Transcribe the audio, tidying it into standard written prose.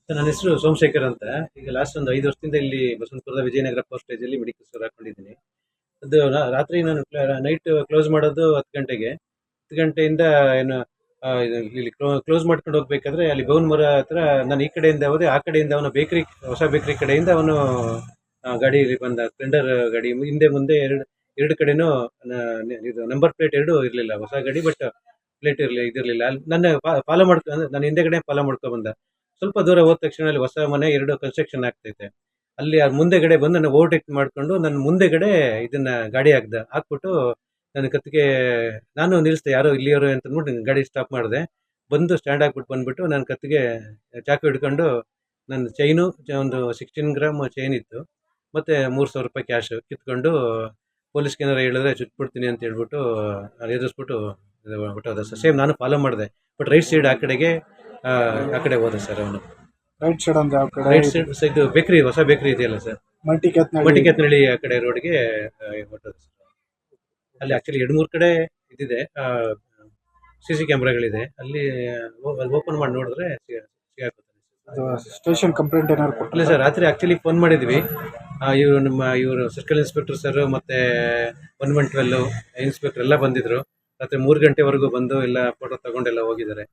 Sir, ನನ್ನ ಹೆಸರು ಸೋಮಶೇಖರ್ ಅಂತ. ಈಗ ಲಾಸ್ಟ್ ಒಂದು 5 ವರ್ಷದಿಂದ ಇಲ್ಲಿ ಬಸವನಪುರದ ವಿಜಯನಗರ ಸ್ಟೇಜಲ್ಲಿ ಮೆಡಿಕಲ್ ಸ್ಟೋರ್ ಹಾಕೊಂಡಿದ್ದೀನಿ. ಅದು ರಾತ್ರಿ ನಾನು ನೈಟ್ ಕ್ಲೋಸ್ ಮಾಡೋದು 10 ಗಂಟೆಗೆ. 10 ಗಂಟೆಯಿಂದ ಏನು ಇಲ್ಲಿ ಕ್ಲೋಸ್ ಮಾಡ್ಕೊಂಡು ಹೋಗ್ಬೇಕಾದ್ರೆ ಅಲ್ಲಿ ಗೌನ್ ಮರ ಹತ್ರ ನಾನು ಈ ಕಡೆಯಿಂದ ಹೋದೆ, ಆ ಕಡೆಯಿಂದ ಅವನು ಬೇಕರಿ, ಹೊಸ ಬೇಕರಿ ಕಡೆಯಿಂದ ಅವನು ಗಾಡಿಯಲ್ಲಿ ಬಂದ ಸ್ಪ್ಲೆಂಡರ್ ಗಾಡಿ ಹಿಂದೆ ಮುಂದೆ ಎರಡು ಕಡೆನೂ ಇದು ನಂಬರ್ ಪ್ಲೇಟ್ ಎರಡು ಇರಲಿಲ್ಲ, ಹೊಸ ಗಾಡಿ. ಬಟ್ ಪ್ಲೇಟ್ ಇದಿರಲಿಲ್ಲ. ಅಲ್ಲಿ ನನ್ನ ಫಾಲೋ ಮಾಡ್ಕೊಂಡು ನಾನು ಹಿಂದೆಗಡೆ ಫಾಲೋ ಮಾಡ್ಕೊಂಡು ಬಂದ. ಸ್ವಲ್ಪ ದೂರ ಹೋದ ತಕ್ಷಣ ಅಲ್ಲಿ ಹೊಸ ಮನೆ ಎರಡು ಕನ್ಸ್ಟ್ರಕ್ಷನ್ ಆಗ್ತೈತೆ. ಅಲ್ಲಿ ಮುಂದೆಗಡೆ ಬಂದು ನನ್ನ ಓವರ್ಟೇಕ್ ಮಾಡ್ಕೊಂಡು ನನ್ನ ಮುಂದೆಗಡೆ ಇದನ್ನ ಗಾಡಿ ಹಾಕ್ಬಿಟ್ಟು ನನ್ನ ಕತ್ತಿಗೆ ನಾನು ನಿಲ್ಲಿಸ್ದೆ, ಯಾರೋ ಇಲ್ಲಿಯವರು ಅಂತ ಅಂದ್ಬಿಟ್ಟು ಗಾಡಿ ಸ್ಟಾಪ್ ಮಾಡಿದೆ. ಬಂದು ಸ್ಟ್ಯಾಂಡ್ ಹಾಕ್ಬಿಟ್ಟು ಬಂದ್ಬಿಟ್ಟು ನನ್ನ ಕತ್ತಿಗೆ ಚಾಕು ಹಿಡ್ಕೊಂಡು ನನ್ನ ಚೈನು, ಒಂದು 16 ಗ್ರಾಮ್ ಚೈನ್ ಇತ್ತು, ಮತ್ತೆ 3,000 ರೂಪಾಯಿ ಕ್ಯಾಶ್ ಕಿತ್ಕೊಂಡು ಪೊಲೀಸ್ಗೆ ಏನಾರು ಹೇಳಿದ್ರೆ ಚುಟ್ಬಿಡ್ತೀನಿ ಅಂತ ಹೇಳ್ಬಿಟ್ಟು ಎದುರಿಸ್ಬಿಟ್ಟು ಹೊಟ್ಟೋದ ಸರ್. ಸೇಮ್ ನಾನು ಫಾಲೋ ಮಾಡಿದೆ, ಬಟ್ ರೈಟ್ ಸೈಡ್ ಆ ಕಡೆ ಹೋದ ಸರ್ ಅವನು. ರೈಟ್ ಸೈಡ್ ಅಂದ್ರೆ ಯಾವ ಕಡೆ? ರೈಟ್ ಸೈಡ್ ಇದು ಬೇಕರಿ, ಹೊಸ ಬೇಕರಿ ಇದೆಯಲ್ಲ ಸರ್, ಮಟಿಕೆತ್ನಳ್ಳಿ ಆ ಕಡೆ ರೋಡ್ಗೆ ಹೊಟ್ಟೋದು ಸರ್. ಅಲ್ಲಿ ಆಕ್ಚುಲಿ 2-3 ಕಡೆ ಇದಿದೆ, CC ಕ್ಯಾಮ್ರಾಗಳಿದೆ. ಅಲ್ಲಿ ಓಪನ್ ಮಾಡಿ ನೋಡಿದ್ರೆ ಸಿಗಾಕೋತಾರೆ. ಸ್ಟೇಷನ್ ಕಂಪ್ಲೇಂಟ್ ಏನಾದ್ರು ಕೊಟ್ಟಿಲ್ಲ? ಇಲ್ಲ ಸರ್, ರಾತ್ರಿ ಆಕ್ಚುಲಿ ಫೋನ್ ಮಾಡಿದ್ವಿ. ಇವರು ಸರ್ಕಲ್ ಇನ್ಸ್ಪೆಕ್ಟರ್ ಸರ್ ಮತ್ತೆ 1112 ಇನ್ಸ್ಪೆಕ್ಟರ್ ಎಲ್ಲ ಬಂದಿದ್ರು. ರಾತ್ರಿ 3 ಗಂಟೆವರೆಗೂ ಬಂದು ಎಲ್ಲ ಫೋಟೋ ತಗೊಂಡೆಲ್ಲ ಹೋಗಿದ್ದಾರೆ.